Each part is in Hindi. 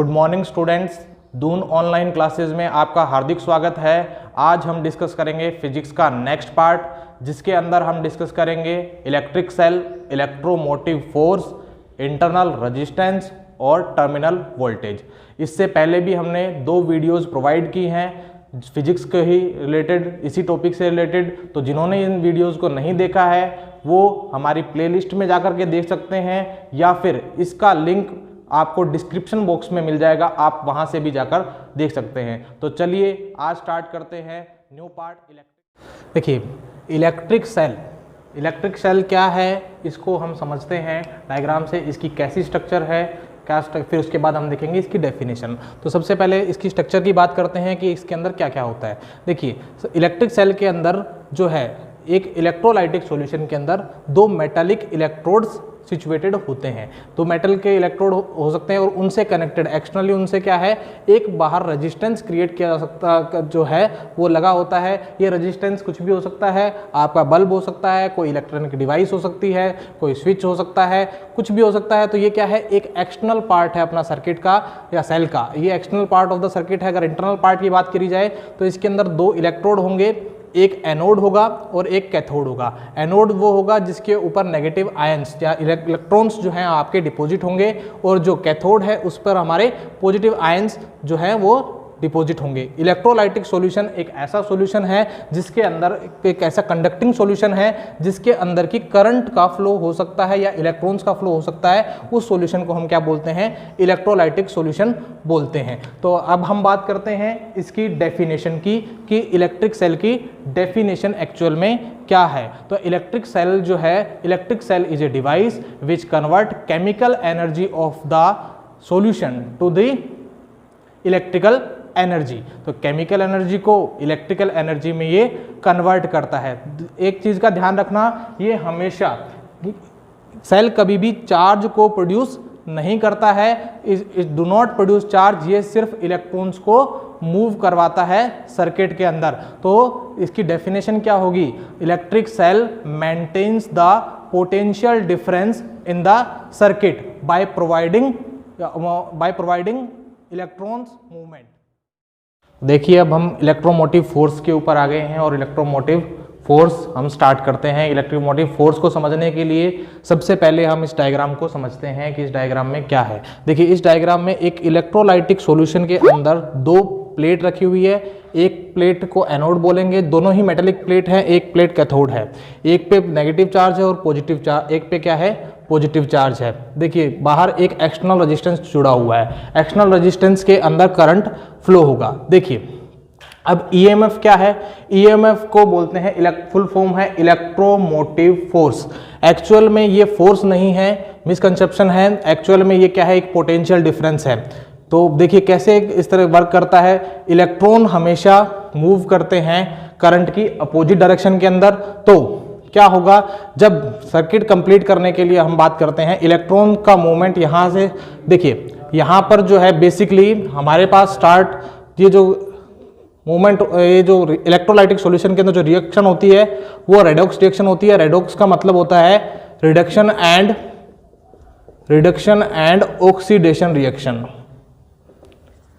Good morning students, Doon online classes में आपका हार्दिक स्वागत है। आज हम डिस्कस करेंगे फिजिक्स का नेक्स्ट पार्ट, जिसके अंदर हम डिस्कस करेंगे electric cell, electromotive force, internal resistance और टर्मिनल वोल्टेज। इससे पहले भी हमने 2 वीडियोस प्रोवाइड की हैं फिजिक्स के ही रिलेटेड, इसी टॉपिक से रिलेटेड। तो जिन्होंने इन वीडियोस को नहीं देखा है वो हमारी प्लेलिस्ट में जाकर के देख सकते हैं, या फिर इसका लिंक आपको डिस्क्रिप्शन बॉक्स में मिल जाएगा, आप वहां से भी जाकर देख सकते हैं। तो चलिए आज स्टार्ट करते हैं न्यू पार्ट इलेक्ट्रिक। देखिए इलेक्ट्रिक सेल क्या है इसको हम समझते हैं डायग्राम से, इसकी कैसी स्ट्रक्चर है, फिर उसके बाद हम देखेंगे इसकी डेफिनेशन। तो सबसे पहले इसकी स्ट्रक्चर की बात करते हैं कि इसके अंदर क्या क्या होता है। देखिए इलेक्ट्रिक सेल के अंदर जो है एक इलेक्ट्रोलाइटिक सॉल्यूशन के अंदर 2 मेटालिक इलेक्ट्रोड्स सिचुएटेड होते हैं। तो मेटल के इलेक्ट्रोड हो सकते हैं और उनसे कनेक्टेड एक्सटर्नली उनसे क्या है एक बाहर रेजिस्टेंस क्रिएट किया जा सकता जो है वो लगा होता है। ये रेजिस्टेंस कुछ भी हो सकता है, आपका बल्ब हो सकता है, कोई इलेक्ट्रॉनिक डिवाइस हो सकती है, कोई स्विच हो सकता है, कुछ भी हो सकता है। तो ये क्या है एक एक्सटर्नल पार्ट है अपना सर्किट का या सेल का, ये external part of the circuit है। अगर इंटरनल पार्ट की बात करी जाए तो इसके अंदर 2 इलेक्ट्रोड होंगे, एक एनोड होगा और एक कैथोड होगा। एनोड वो होगा जिसके ऊपर नेगेटिव आयंस या इलेक्ट्रॉन्स जो हैं आपके डिपॉजिट होंगे, और जो कैथोड है उस पर हमारे पॉजिटिव आयंस जो हैं वो डिपॉजिट होंगे। इलेक्ट्रोलाइटिक सॉल्यूशन एक ऐसा सॉल्यूशन है जिसके अंदर एक ऐसा कंडक्टिंग सॉल्यूशन है जिसके अंदर की करंट का फ्लो हो सकता है या इलेक्ट्रॉन्स का फ्लो हो सकता है। उस सॉल्यूशन को हम क्या बोलते हैं, इलेक्ट्रोलाइटिक सॉल्यूशन बोलते हैं। तो अब हम बात करते हैं इसकी डेफिनेशन की कि इलेक्ट्रिक सेल की डेफिनेशन एक्चुअल में क्या है। तो इलेक्ट्रिक सेल जो है, electric cell is a device which convert chemical energy of the solution to the electrical energy. तो केमिकल एनर्जी को इलेक्ट्रिकल एनर्जी में ये कन्वर्ट करता है। एक चीज का ध्यान रखना, ये हमेशा सेल कभी भी चार्ज को प्रोड्यूस नहीं करता है, it do not produce charge, ये सिर्फ इलेक्ट्रॉन्स को मूव करवाता है सर्किट के अंदर। तो इसकी डेफिनेशन क्या होगी, electric cell maintains the potential difference in the circuit by providing electrons movement. देखिए अब हम इलेक्ट्रोमोटिव फोर्स के ऊपर आ गए हैं और इलेक्ट्रोमोटिव फोर्स हम स्टार्ट करते हैं। इलेक्ट्रोमोटिव फोर्स को समझने के लिए सबसे पहले हम इस डायग्राम को समझते हैं कि इस डायग्राम में क्या है। देखिए इस डायग्राम में एक इलेक्ट्रोलाइटिक सॉल्यूशन के अंदर 2 प्लेट रखी हुई है। एक प्लेट को एनोड बोलेंगे, दोनों ही मेटेलिक प्लेट है, एक प्लेट कैथोड है। एक पे नेगेटिव चार्ज है और पॉजिटिव चार्ज, एक पे क्या है पॉजिटिव चार्ज है। देखिए बाहर एक एक्सटर्नल रेजिस्टेंस जुड़ा हुआ है, एक्सटर्नल रेजिस्टेंस के अंदर करंट फ्लो होगा। देखिए अब ईएमएफ क्या है, ईएमएफ को बोलते हैं फुल फॉर्म है इलेक्ट्रोमोटिव फोर्स। एक्चुअल में ये फोर्स नहीं है, मिसकंसेप्शन है। एक्चुअल में ये क्या है, एक पोटेंशियल डिफरेंस है। तो देखिए कैसे इस तरह वर्क करता है, इलेक्ट्रॉन हमेशा मूव करते हैं करंट की अपोजिट डायरेक्शन के अंदर। तो क्या होगा, जब सर्किट कंप्लीट करने के लिए हम बात करते हैं इलेक्ट्रॉन का मूवमेंट यहाँ से, देखिए यहाँ पर जो है बेसिकली हमारे पास स्टार्ट ये जो मूवमेंट, ये जो इलेक्ट्रोलाइटिक सॉल्यूशन के अंदर जो रिएक्शन होती है वो रेडॉक्स रिएक्शन होती है। रेडॉक्स का मतलब होता है reduction and oxidation reaction.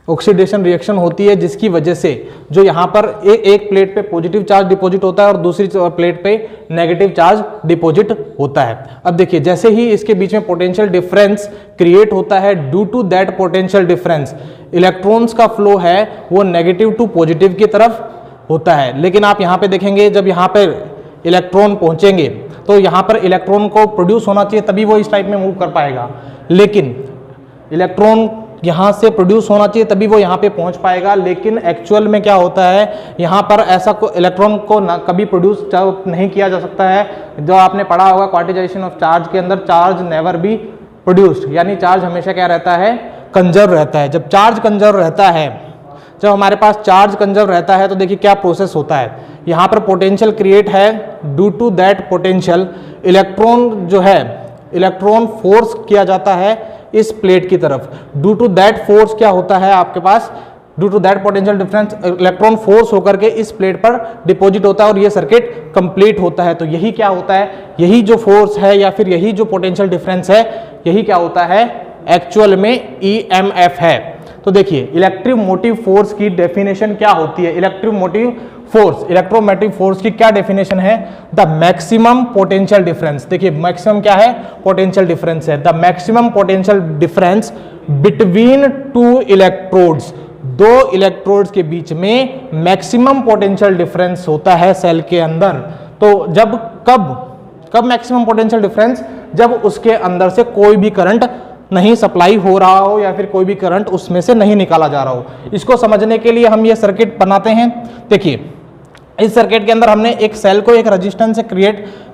Oxidation reaction होती है जिसकी वजह से जो यहाँ पर एक प्लेट पे पॉजिटिव चार्ज डिपॉजिट होता है और दूसरी प्लेट पे नेगेटिव चार्ज डिपॉजिट होता है। अब देखिए जैसे ही इसके बीच में पोटेंशियल डिफरेंस क्रिएट होता है, due to that potential difference electrons का फ्लो है वो नेगेटिव टू पॉजिटिव की तरफ होता है। लेकिन आप यहाँ पे देखेंगे जब यहाँ पे इलेक्ट्रॉन पहुंचेंगे तो यहाँ पर इलेक्ट्रॉन को प्रोड्यूस होना चाहिए तभी वो इस टाइप में मूव कर पाएगा, लेकिन इलेक्ट्रॉन यहाँ से प्रोड्यूस होना चाहिए तभी वो यहाँ पे पहुँच पाएगा। लेकिन एक्चुअल में क्या होता है, यहाँ पर ऐसा इलेक्ट्रॉन को ना कभी प्रोड्यूस नहीं किया जा सकता है। जो आपने पढ़ा होगा क्वांटाइजेशन ऑफ चार्ज के अंदर, चार्ज नेवर बी प्रोड्यूस्ड, यानी चार्ज हमेशा क्या रहता है, कंजर्व रहता है। जब चार्ज कंजर्व रहता है, जब हमारे पास चार्ज कंजर्व रहता है तो देखिए क्या प्रोसेस होता है, यहाँ पर पोटेंशियल क्रिएट है, due to that potential electron जो है इलेक्ट्रॉन फोर्स किया जाता है इस प्लेट की तरफ। ड्यू टू दैट फोर्स क्या होता है आपके पास, due to that potential difference electron force होकर के इस प्लेट पर डिपॉजिट होता है और ये सर्किट कंप्लीट होता है। तो यही क्या होता है, यही जो फोर्स है या फिर यही जो पोटेंशियल डिफरेंस है, यही क्या होता है एक्चुअल में ईएमएफ है। तो देखिए इलेक्ट्रोमोटिव फोर्स की डेफिनेशन क्या होती है, इलेक्ट्रोमोटिव फोर्स की क्या डेफिनेशन है, द मैक्सिमम पोटेंशियल डिफरेंस। देखिए मैक्सिमम क्या है, पोटेंशियल डिफरेंस है, the maximum potential difference between two electrodes, दो इलेक्ट्रोड्स के बीच में मैक्सिमम पोटेंशियल डिफरेंस होता है सेल के अंदर। तो जब कब मैक्सिमम पोटेंशियल डिफरेंस, जब उसके अंदर से कोई भी करंट नहीं सप्लाई हो रहा हो या फिर कोई भी करंट उसमें से नहीं निकाला जा रहा हो। इसको समझने के लिए हम ये सर्किट बनाते हैं। देखिए इस सर्किट के अंदर हमने एक सेल को एक रेजिस्टेंस से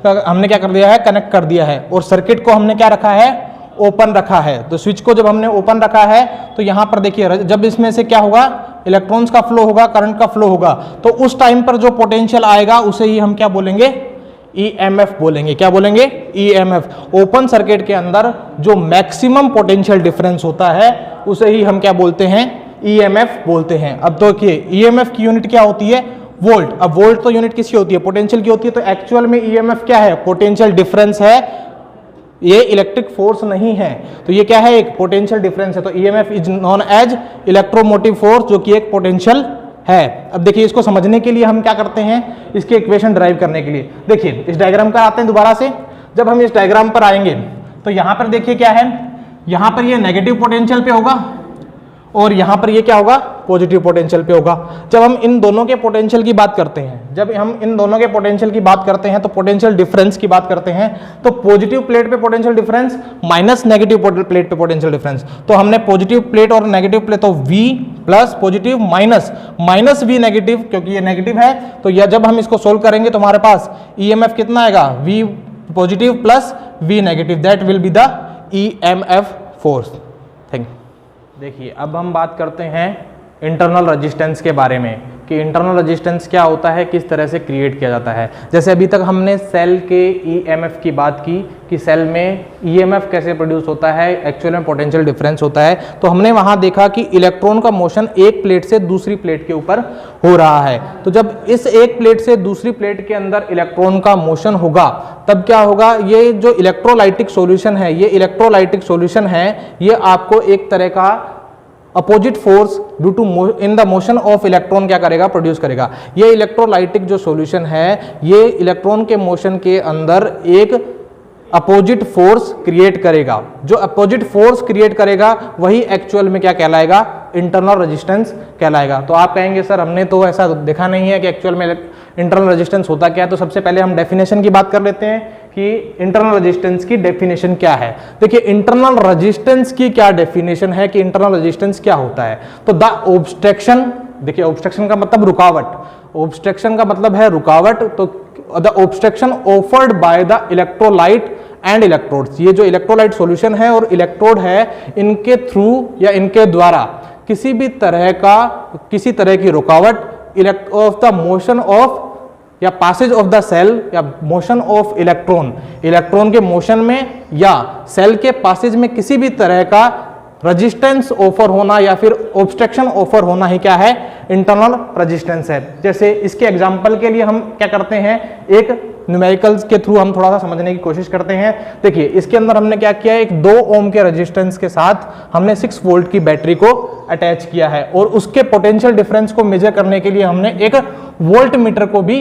हमने क्या कर दिया है, कनेक्ट कर दिया है, और सर्किट को हमने क्या रखा है, ओपन रखा है। तो स्विच को जब हमने ओपन रखा है तो यहां पर देखिए जब इसमें से क्या होगा, इलेक्ट्रॉन्स का फ्लो होगा, करंट का फ्लो होगा, तो उस टाइम पर जो पोटेंशियल आएगा उसे ही हम क्या बोलेंगे, EMF बोलेंगे। क्या बोलेंगे, EMF। ओपन सर्किट के अंदर जो मैक्सिमम पोटेंशियल डिफरेंस होता है उसे ही हम क्या बोलते हैं, EMF बोलते हैं। अब तो देखिए EMF की यूनिट क्या होती है, वोल्ट। अब वोल्ट तो यूनिट किसकी होती है, पोटेंशियल की होती है। तो एक्चुअल में EMF क्या है, पोटेंशियल डिफरेंस है, ये इलेक्ट्रिक फोर्स नहीं है। तो ये क्या है, एक पोटेंशियल डिफरेंस है। तो EMF is known as electromotive force, जो कि एक पोटेंशियल है। अब देखिए इसको समझने के लिए हम क्या करते हैं, इसके इक्वेशन ड्राइव करने के लिए देखिए इस डायग्राम का आते हैं दोबारा से। जब हम इस डायग्राम पर आएंगे तो यहां पर देखिए क्या है, यहां पर ये नेगेटिव पोटेंशियल पे होगा और यहां पर ये क्या होगा, पॉजिटिव पोटेंशियल पे होगा। जब हम इन दोनों के पोटेंशियल की बात करते हैं, तो पोटेंशियल डिफरेंस की बात करते हैं, तो पॉजिटिव प्लेट पे potential difference minus negative plate पे पोटेंशियल डिफरेंस। तो हमने पॉजिटिव प्लेट और नेगेटिव प्लेट, तो V plus positive minus V negative, क्योंकि ये नेगेटिव है। तो यह जब हम इसको सोल्व करेंगे तो हमारे पास EMF कितना आएगा, V positive plus V negative, that will be the EMF force. Thank you. देखिए अब हम बात करते हैं इंटरनल रेजिस्टेंस के बारे में, कि इंटरनल रेजिस्टेंस क्या होता है, किस तरह से क्रिएट किया जाता है। जैसे अभी तक हमने सेल के EMF की बात की कि सेल में EMF कैसे प्रोड्यूस होता है, एक्चुअल में पोटेंशियल डिफरेंस होता है। तो हमने वहां देखा कि इलेक्ट्रॉन का मोशन एक प्लेट से दूसरी प्लेट के ऊपर हो रहा है। तो जब इस एक प्लेट से दूसरी प्लेट के अंदर इलेक्ट्रॉन का मोशन होगा तब क्या होगा, ये जो इलेक्ट्रोलाइटिक सॉल्यूशन है, ये आपको एक तरह का opposite force due to in the motion of electron क्या करेगा, प्रोड्यूस करेगा। ये इलेक्ट्रोलाइटिक जो सॉल्यूशन है, ये इलेक्ट्रॉन के मोशन के अंदर एक अपोजिट फोर्स क्रिएट करेगा। जो अपोजिट फोर्स क्रिएट करेगा वही एक्चुअल में क्या कहलाएगा, इंटरनल रेजिस्टेंस कहलाएगा। तो आप कहेंगे सर हमने तो ऐसा देखा नहीं है कि एक्चुअल में इंटरनल रेजिस्टेंस होता क्या है। तो सबसे पहले हम डेफिनेशन की बात कर लेते हैं कि इंटरनल रेजिस्टेंस की डेफिनेशन क्या है। देखिए इंटरनल रेजिस्टेंस की क्या डेफिनेशन है, कि इंटरनल रेजिस्टेंस क्या होता है। तो द ऑब्स्ट्रक्शन, देखिए ऑब्स्ट्रक्शन का मतलब रुकावट, ऑब्स्ट्रक्शन का मतलब है रुकावट। तो the obstruction offered by the electrolyte and electrodes, ये जो इलेक्ट्रोलाइट सॉल्यूशन है और इलेक्ट्रोड है, इनके थ्रू या इनके द्वारा किसी तरह की रुकावट ऑफ द मोशन ऑफ या पासेज ऑफ द सेल या मोशन ऑफ इलेक्ट्रॉन के मोशन में या सेल के पासेज में किसी भी तरह का रेजिस्टेंस ऑफर होना या फिर ऑब्स्ट्रक्शन ऑफर होना ही क्या है, इंटरनल रेजिस्टेंस है। जैसे इसके एग्जांपल के लिए हम क्या करते हैं, एक न्यूमेरिकल्स के थ्रू हम थोड़ा सा समझने की कोशिश करते हैं। देखिए इसके अंदर हमने क्या किया, एक 2 ओम के रेजिस्टेंस के साथ हमने 6 वोल्ट की बैटरी को अटैच किया है और उसके पोटेंशियल डिफरेंस को मेजर करने के लिए हमने एक वोल्ट मीटर को भी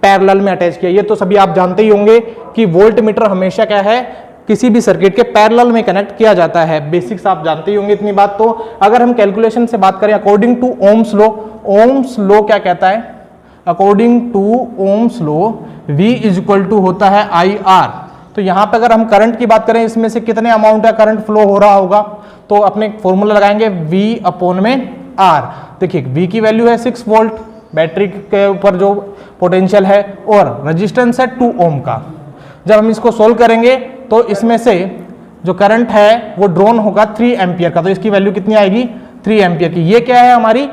पैरेलल में अटैच किया। ये तो सभी आप जानते ही होंगे कि वोल्ट मीटर हमेशा क्या है, किसी भी सर्किट के पैरेलल में कनेक्ट किया जाता है। बेसिक्स आप जानते ही होंगे इतनी बात। तो अगर हम कैलकुलेशन से बात करें अकॉर्डिंग टू ओम्स लॉ क्या कहता है, according to Ohm's law V is equal to होता है IR। तो यहां पे अगर हम करंट की बात करें, इसमें से कितने अमाउंट का करंट फ्लो हो रहा होगा, तो अपने फॉर्मूला लगाएंगे V अपॉन में R। देखिए V की वैल्यू है 6 वोल्ट, बैटरी के ऊपर जो पोटेंशियल है, और रेजिस्टेंस है 2 ओम का। जब हम इसको सोल्व करेंगे तो इसमें से जो करंट है वो ड्रॉन होगा 3 एम्पियर का। तो इसकी वैल्यू कितनी आएगी, 3 एम्पियर की। ये क्या है, हमारी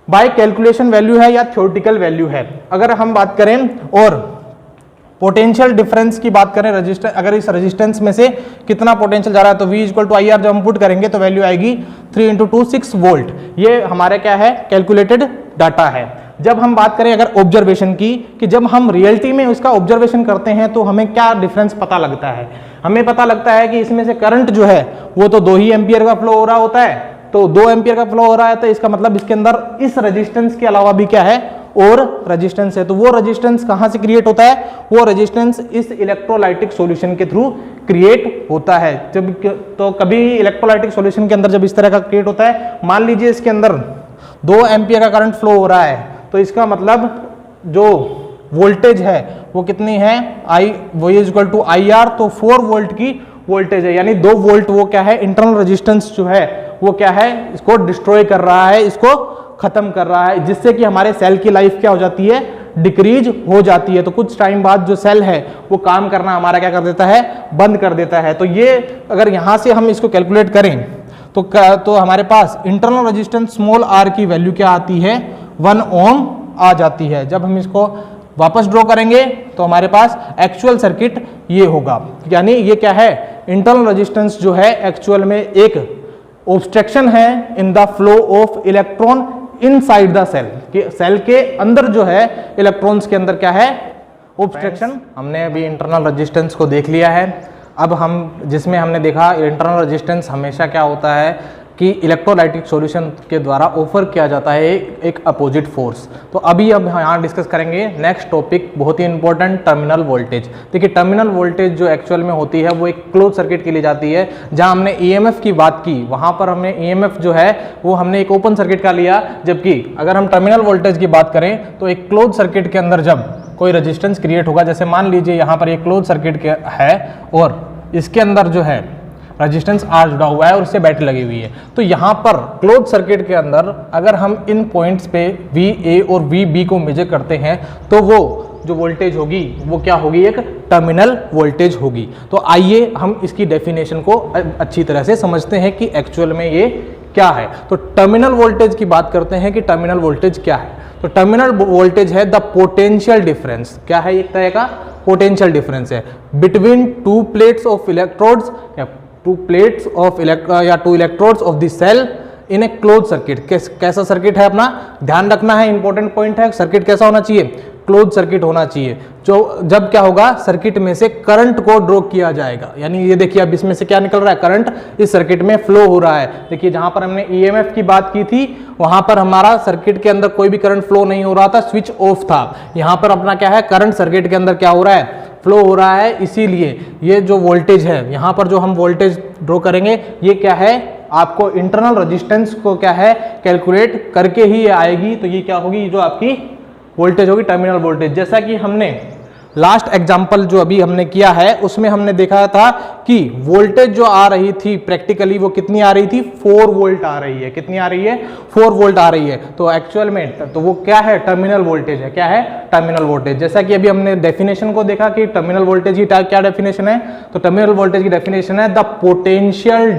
बाय कैलकुलेशन वैल्यू है या थ्योरेटिकल वैल्यू है। अगर हम बात करें और पोटेंशियल डिफरेंस की बात करें, अगर इस रेजिस्टेंस में से कितना पोटेंशियल जा रहा है, तो V इक्वल टू IR जब हम पुट करेंगे तो वैल्यू आएगी 3 × 2 6 वोल्ट। ये हमारे क्या है, कैलकुलेटेड डाटा है। जब हम बात करें अगर ऑब्जर्वेशन की, कि जब हम रियलिटी में उसका ऑब्जर्वेशन करते हैं तो हमें क्या डिफरेंस पता लगता है, हमें पता लगता है कि इसमें से करंट जो है वो तो 2 ही एम्पियर का फ्लो हो रहा होता है, तो 2 एम्पियर का फ्लो हो रहा है, तो इसका मतलब इसके अंदर इस रेजिस्टेंस के अलावा भी क्या है, और रेजिस्टेंस है। तो वो रेजिस्टेंस कहां से क्रिएट होता है, वो रेजिस्टेंस इस इलेक्ट्रोलाइटिक सॉल्यूशन के थ्रू क्रिएट होता है। जब तो कभी इलेक्ट्रोलाइटिक सॉल्यूशन के अंदर जब इस तरह का क्रिएट होता है, मान लीजिए इसके अंदर 2 एम्पियर का करंट फ्लो हो रहा है, तो इसका मतलब जो वोल्टेज है वो कितनी है, आई वो is equal to I R, तो 4 वोल्ट की वोल्टेज है, यानी 2 वोल्ट वो क्या है, इंटरनल रेजिस्टेंस जो है वो क्या है, इसको डिस्ट्रॉय कर रहा है, इसको खत्म कर रहा है, जिससे कि हमारे सेल की लाइफ क्या हो जाती है, डिक्रीज हो जाती है। तो कुछ टाइम बाद जो सेल है वो काम करना हमारा क्या कर देता है, बंद कर देता है। तो ये अगर यहां से हम इसको कैलकुलेट करें तो हमारे पास इंटरनल रेजिस्टेंस स्मॉल आर की वैल्यू क्या आती है, 1 ओम आ जाती है। जब हम इसको वापस ड्रॉ करेंगे तो हमारे पास एक्चुअल सर्किट ये होगा, यानी ये क्या है, इंटरनल रेजिस्टेंस जो है एक्चुअल में एक ऑब्स्ट्रक्शन है in the flow of electron inside the cell, कि सेल के अंदर जो है इलेक्ट्रॉन्स के अंदर क्या है, ऑब्स्ट्रक्शन। हमने अभी इंटरनल रेजिस्टेंस को देख लिया है। अब हम जिसमें हमने देखा इंटरनल रेजिस्टेंस हमेशा क्या होता है कि इलेक्ट्रोलाइटिक सॉल्यूशन के द्वारा ऑफर किया जाता है एक अपोजिट फोर्स। तो अभी अब यहाँ डिस्कस करेंगे नेक्स्ट टॉपिक, बहुत ही इंपॉर्टेंट, टर्मिनल वोल्टेज। देखिए टर्मिनल वोल्टेज जो एक्चुअल में होती है वो एक क्लोज सर्किट के लिए जाती है। जहाँ हमने ईएमएफ की बात की वहाँ पर हमने ईएमएफ जो है वो हमने एक ओपन सर्किट का लिया, जबकि अगर हम टर्मिनल वोल्टेज की बात करें तो एक क्लोज सर्किट के अंदर जब कोई रेजिस्टेंस क्रिएट होगा, जैसे मान लीजिए यहाँ पर एक क्लोज सर्किट है और इसके अंदर जो है रेजिस्टेंस आर जुड़ा हुआ है और उससे बैटरी लगी हुई है, तो यहाँ पर क्लोज सर्किट के अंदर अगर हम इन पॉइंट्स पे VA और VB को मेजर करते हैं तो वो जो वोल्टेज होगी वो क्या होगी, एक टर्मिनल वोल्टेज होगी। तो आइए हम इसकी डेफिनेशन को अच्छी तरह से समझते हैं कि एक्चुअल में ये क्या है। तो टर्मिनल वोल्टेज की बात करते हैं कि टर्मिनल वोल्टेज क्या है। तो टर्मिनल वोल्टेज है द पोटेंशियल डिफरेंस, क्या है, एक तरह का पोटेंशियल डिफरेंस है बिटवीन 2 प्लेट्स ऑफ इलेक्ट्रोड्स या 2 प्लेट्स ऑफ या 2 electrodes of the cell in a close circuit. कैसा सर्किट है, अपना ध्यान रखना है, इंपॉर्टेंट पॉइंट है, सर्किट कैसा होना चाहिए, क्लोज सर्किट होना चाहिए। जो जब क्या होगा, सर्किट में से करंट को ड्रॉ किया जाएगा, यानी ये देखिए अब इसमें से क्या निकल रहा है, करंट इस सर्किट में फ्लो हो रहा है। देखिए जहां पर हमने ईएमएफ की बात की थी वहां पर हमारा सर्किट के अंदर कोई भी करंट फ्लो नहीं हो रहा था, स्विच ऑफ था। यहां पर अपना क्या है, करंट सर्किट के अंदर क्या हो रहा है, फ्लो हो रहा है। इसीलिए ये जो वोल्टेज है, यहाँ पर जो हम वोल्टेज ड्रॉ करेंगे ये क्या है, आपको इंटरनल रेजिस्टेंस को क्या है कैलकुलेट करके ही आएगी। तो ये क्या होगी, जो आपकी वोल्टेज होगी टर्मिनल वोल्टेज। जैसा कि हमने लास्ट एग्जाम्पल जो अभी हमने किया है उसमें हमने देखा था कि वोल्टेज जो आ रही थी प्रैक्टिकली वो कितनी आ रही थी, 4 वोल्ट आ रही है। कितनी आ रही है, 4 वोल्ट आ रही है। तो एक्चुअल में तो वो क्या है, टर्मिनल वोल्टेज है। क्या है, टर्मिनल वोल्टेज। जैसा कि अभी हमने डेफिनेशन को देखा कि टर्मिनल वोल्टेज की क्या डेफिनेशन है, तो टर्मिनल वोल्टेज की डेफिनेशन है the potential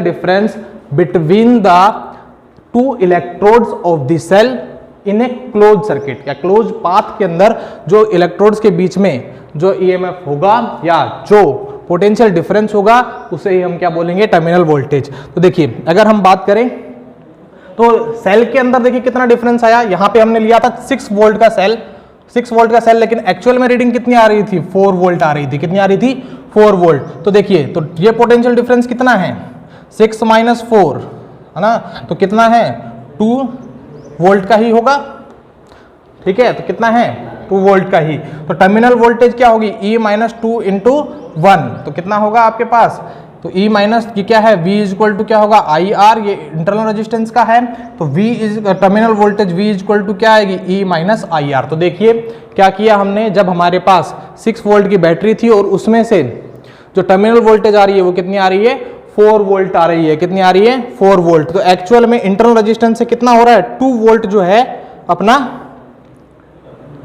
difference between the 2 electrodes of the cell in a close circuit, या क्लोज पाथ के अंदर जो इलेक्ट्रोड्स के बीच में जो ईएमएफ होगा या जो पोटेंशियल डिफरेंस होगा उसे ही हम क्या बोलेंगे, टर्मिनल वोल्टेज। तो देखिए अगर हम बात करें तो सेल के अंदर देखिए कितना डिफरेंस आया। यहां पे हमने लिया था 6 वोल्ट का सेल, 6 वोल्ट का सेल, लेकिन एक्चुअल में रीडिंग कितनी आ रही थी, 4 वोल्ट आ रही थी। कितनी आ रही थी, 4 वोल्ट। तो देखिए तो ये पोटेंशियल डिफरेंस कितना है, 6 माइनस 4 है ना, तो कितना है, 2 वोल्ट का ही होगा। ठीक है, तो कितना है, 2 वोल्ट का ही। तो टर्मिनल वोल्टेज क्या होगी, E माइनस 2 इंटू 1, तो कितना होगा आपके पास, तो E माइनस की क्या है, V इज इक्वल टू क्या होगा, IR, ये इंटरनल रेजिस्टेंस का है। तो V is terminal voltage V is equal to क्या आएगी, E माइनस IR। तो देखिए क्या किया हमने, जब हमारे पास 6 वोल्ट की बैटरी थी और उसमें से जो टर्मिनल वोल्टेज आ रही है वो कितनी आ रही है, 4 वोल्ट आ रही है। कितनी आ रही है, 4 वोल्ट। तो एक्चुअल में इंटरनल रेजिस्टेंस से कितना हो रहा है, 2 वोल्ट जो है अपना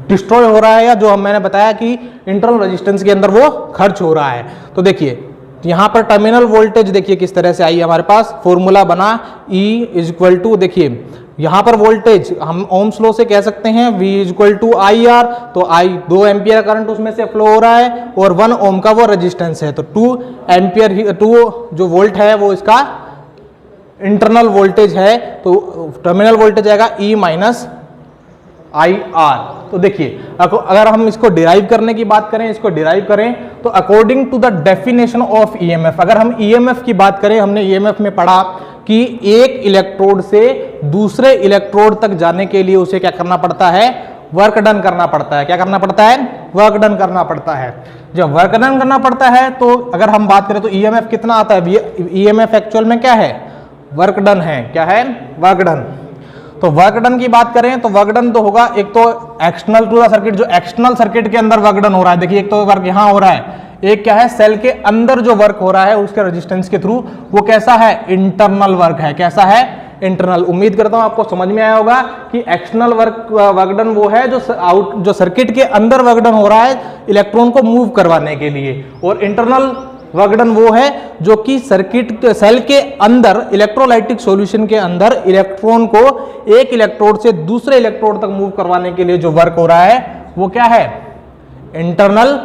डिस्ट्रॉय हो रहा है, या जो मैंने बताया कि इंटरनल रेजिस्टेंस के अंदर वो खर्च हो रहा है। तो देखिए यहां पर टर्मिनल वोल्टेज देखिए किस तरह से आई हमारे पास, फॉर्मूला बना E इज इक्वल टू, देखिए यहां पर वोल्टेज हम ओम्स लॉ से कह सकते हैं V is equal to IR। तो 2 एम्पियर करंट उसमें से फ्लो हो रहा है और 1 ओम का वो रेजिस्टेंस है। तो 2 एम्पियर 2 जो वोल्ट है वो इसका इंटरनल वोल्टेज है। तो टर्मिनल वोल्टेज आएगा E माइनस आई आर। तो देखिए अगर हम इसको डिराइव करने की बात करें, इसको डिराइव करें तो according to the definition of EMF, अगर हम ईएमएफ की बात करें, हमने ईएमएफ में पढ़ा कि एक इलेक्ट्रोड से दूसरे इलेक्ट्रोड तक जाने के लिए उसे क्या करना पड़ता है, वर्क डन करना पड़ता है। क्या करना पड़ता है, वर्क डन करना पड़ता है। जब वर्क डन करना पड़ता है तो अगर हम बात करें तो ईएमएफ कितना आता है, ईएमएफ एक्चुअल में क्या है, वर्क डन है। क्या है, वर्क डन। तो वर्क डन की बात करें तो वर्क डन तो होगा एक तो एक्सटर्नल टू द सर्किट, जो एक्सटर्नल सर्किट के अंदर वर्क डन हो रहा है। देखिए एक तो वर्क यहां हो रहा है, एक क्या है, सेल के अंदर जो वर्क हो रहा है उसके रेजिस्टेंस के थ्रू, वो कैसा है, इंटरनल वर्क है। कैसा है, इंटरनल। उम्मीद करता हूं आपको समझ में आया होगा कि एक्सटर्नल वर्क डन वो है जो सर्किट के अंदर वर्क डन हो रहा है इलेक्ट्रॉन को मूव करवाने के लिए, और इंटरनल वर्क डन वो है जो कि सर्किट सेल के अंदर इलेक्ट्रोलाइटिक सॉल्यूशन के अंदर इलेक्ट्रॉन को एक इलेक्ट्रोड से दूसरे इलेक्ट्रोड तक मूव करवाने के लिए जो वर्क हो रहा है वो क्या है, इंटरनल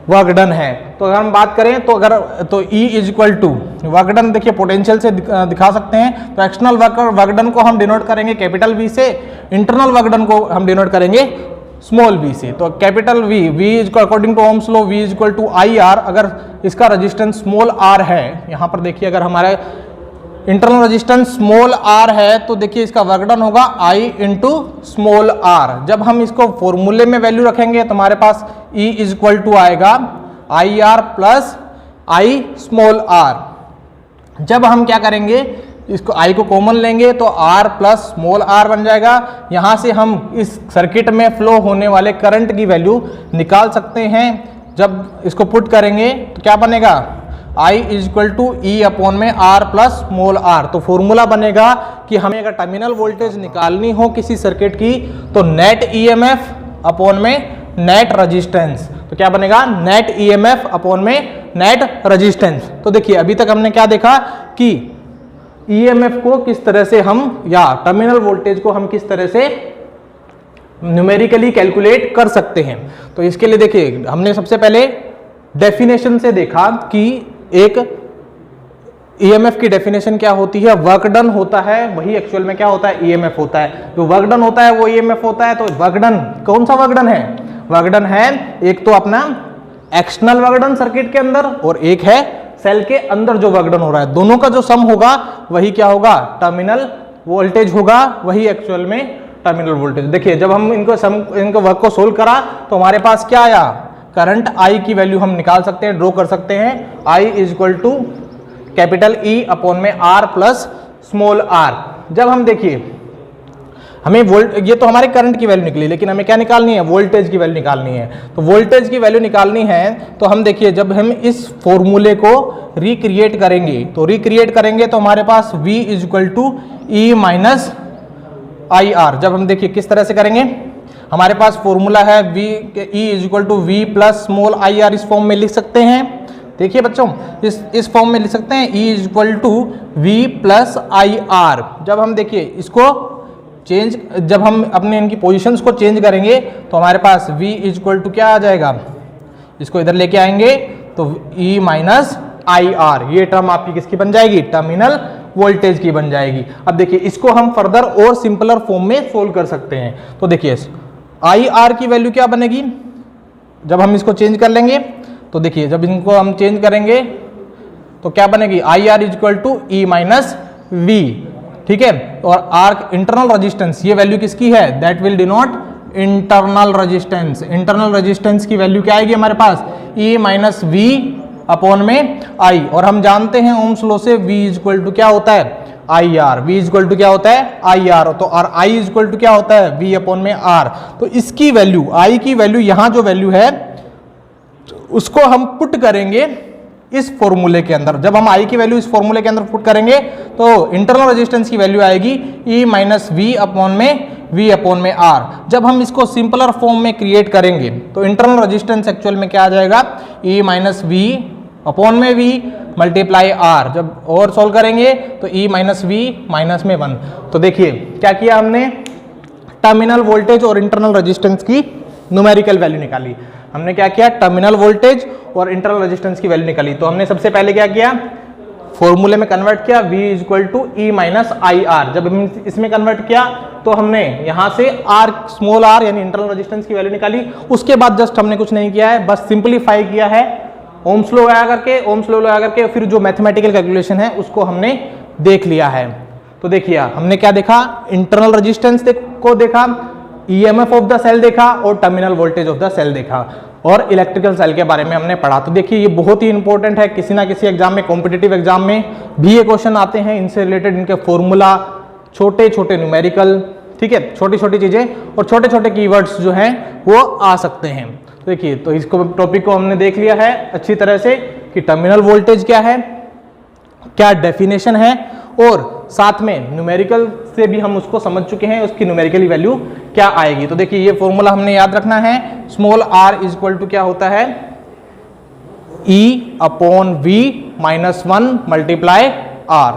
वर्क डन है। तो अगर हम बात करें तो तो E is equal to work done, देखिए पोटेंशियल से दिखा सकते हैं। तो एक्सटर्नल वर्क डन को हम डिनोट करेंगे कैपिटल V से, इंटरनल वर्क डन को हम डिनोट करेंगे स्मॉल v से। तो capital V is according to Ohm's law V is equal to I R. अगर इसका रेजिस्टेंस स्मॉल r है, यहां पर देखिए अगर हमारा इंटरनल रेजिस्टेंस स्मॉल r है तो देखिए इसका वर्क डन होगा I इंटू स्मॉल r। जब हम इसको फॉर्मूले में वैल्यू रखेंगे तो हमारे पास E इज इक्वल टू आएगा I R plus I small r। जब हम क्या करेंगे, इसको I को कॉमन लेंगे तो R प्लस स्मॉल r बन जाएगा। यहां से हम इस सर्किट में फ्लो होने वाले करंट की वैल्यू निकाल सकते हैं। जब इसको पुट करेंगे तो क्या बनेगा, I is equal to E upon में R प्लस स्मॉल r। तो फॉर्मूला बनेगा कि हमें अगर टर्मिनल वोल्टेज निकालनी हो किसी सर्किट की तो नेट ईएमएफ अपॉन में नेट रेजिस्टेंस। तो क्या बनेगा, नेट ईएमएफ अपॉन में नेट रेजिस्टेंस। तो देखिए अभी तक हमने क्या देखा कि ईएमएफ को किस तरह से हम, या टर्मिनल वोल्टेज को हम किस तरह से न्यूमेरिकली कैलकुलेट कर सकते हैं। तो इसके लिए देखिए हमने सबसे पहले डेफिनेशन से देखा कि एक ईएमएफ की डेफिनेशन क्या होती है, वर्क डन होता है, वही एक्चुअल में क्या होता है, ईएमएफ होता है। जो वर्क डन होता है वो ईएमएफ होता है। तो वर्क डन कौन सा वर्क डन है, वर्क डन है एक तो अपना एक्सटर्नल वर्क डन सर्किट के अंदर, और एक है सेल के अंदर जो वर्क डन हो रहा है। दोनों का जो सम होगा वही क्या होगा, टर्मिनल वोल्टेज होगा, वही एक्चुअल में टर्मिनल वोल्टेज। देखिए जब हम इनको वर्क को सोल्व करा तो हमारे पास क्या आया, करंट I की वैल्यू हम निकाल सकते हैं, ड्रॉ कर सकते हैं। I is equal to capital E upon में R प्लस स्मॉल r। जब हम देखिए हमें ये तो हमारे करंट की वैल्यू निकली, लेकिन हमें क्या निकालनी है, वोल्टेज की वैल्यू निकालनी है। तो वोल्टेज की वैल्यू निकालनी है तो हम देखिए जब हम इस फॉर्मूले को रिक्रिएट करेंगे तो हमारे पास V is equal to E minus I R. जब हम देखिए किस तरह से करेंगे, हमारे पास फॉर्मूला है V E is equal to V plus small I R. इस फॉर्म में लिख सकते हैं, देखिए बच्चों इस फॉर्म में लिख सकते हैं E is equal to V plus I R. जब हम देखिए इसको चेंज, जब हम अपने इनकी पोजीशंस को चेंज करेंगे तो हमारे पास V इज इक्वल टू क्या आ जाएगा, इसको इधर लेके आएंगे तो E माइनस आई आर। ये टर्म आपकी किसकी बन जाएगी, टर्मिनल वोल्टेज की बन जाएगी। अब देखिए इसको हम फर्दर और सिंपलर फॉर्म में सोल्व कर सकते हैं। तो देखिए आई आर की वैल्यू क्या बनेगी, जब हम इसको चेंज कर लेंगे तो देखिए जब इनको हम चेंज करेंगे तो क्या बनेगी, I R is equal to E minus V. ठीक है, और आर इंटरनल रेजिस्टेंस, ये वैल्यू किसकी है, that will denote internal resistance. Internal resistance की वैल्यू क्या आएगी हमारे पास, ई माइनस वी अपॉन में आई। और हम जानते हैं ओम्स लॉ से V इज इक्वल टू क्या होता है, I R. V is equal to क्या होता है, आई आर। तो और I इज इक्वल टू क्या होता है, V अपॉन में R। तो इसकी वैल्यू, I की वैल्यू, यहां जो वैल्यू है उसको हम पुट करेंगे इस फॉर्मूले के अंदर। जब हम I की वैल्यू इस फॉर्मूले के अंदर पुट करेंगे तो इंटरनल रेजिस्टेंस की वैल्यू आएगी E माइनस वी अपॉन में V अपॉन में R। जब हम इसको सिंपलर फॉर्म में क्रिएट करेंगे तो इंटरनल रेजिस्टेंस एक्चुअल में क्या आ जाएगा, E माइनस वी अपॉन में V मल्टीप्लाई R। जब और सॉल्व करेंगे तो E माइनस वी माइनस में 1। तो देखिए क्या किया हमने, टर्मिनल वोल्टेज और इंटरनल रेजिस्टेंस की न्यूमेरिकल वैल्यू निकाली। हमने क्या किया, टर्मिनल वोल्टेज और इंटरनल रेजिस्टेंस की वैल्यू निकाली। तो हमने सबसे पहले क्या किया, फॉर्मूले में कन्वर्ट किया, v equal to E minus I R. जब हम इसमें कन्वर्ट किया तो हमने यहां से r स्मॉल r यानी इंटरनल रेजिस्टेंस की वैल्यू निकाली। उसके बाद जस्ट हमने कुछ नहीं किया है, बस सिंपलीफाई किया है ओम्स लॉ लगा करके फिर जो मैथमेटिकल कैलकुलेशन है उसको हमने देख लिया है। तो देखिए हमने क्या देखा, इंटरनल रेजिस्टेंस को देखा, ईएमएफ ऑफ द सेल देखा और terminal voltage of the cell देखा और इलेक्ट्रिकल सेल के बारे में हमने पढ़ा। तो देखिए ये बहुत ही इंपॉर्टेंट है, किसी ना किसी एग्जाम में, कॉम्पिटिटिव एग्जाम में भी ये क्वेश्चन आते हैं, इनसे रिलेटेड इनके फॉर्मूला, छोटे छोटे न्यूमेरिकल, ठीक है, छोटी छोटी चीजें और छोटे छोटे कीवर्ड्स जो हैं वो आ सकते हैं। तो देखिए तो इसको टॉपिक को हमने देख लिया है अच्छी तरह से कि टर्मिनल वोल्टेज क्या है, क्या डेफिनेशन है और साथ में न्यूमेरिकल से भी हम उसको समझ चुके हैं, उसकी न्यूमेरिकली वैल्यू क्या आएगी। तो देखिए ये फॉर्मूला हमने याद रखना है, स्मॉल r इक्वल टू क्या होता है, E upon V minus 1 multiply R।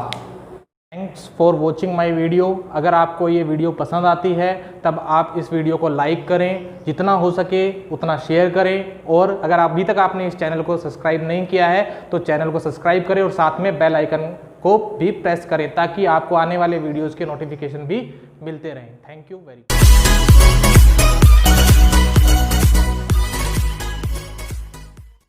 Thanks for watching my video. अगर आपको ये वीडियो पसंद आती है तब आप इस वीडियो को लाइक करें, जितना हो सके उतना शेयर करें और अगर अभी तक आपने इस चैनल को सब्सक्राइब नहीं किया है तो चैनल को सब्सक्राइब करें और साथ में बेल आइकन को भी प्रेस करें ताकि आपको आने वाले वीडियोज़ के नोटिफिकेशन भी मिलते रहें। Thank you very much.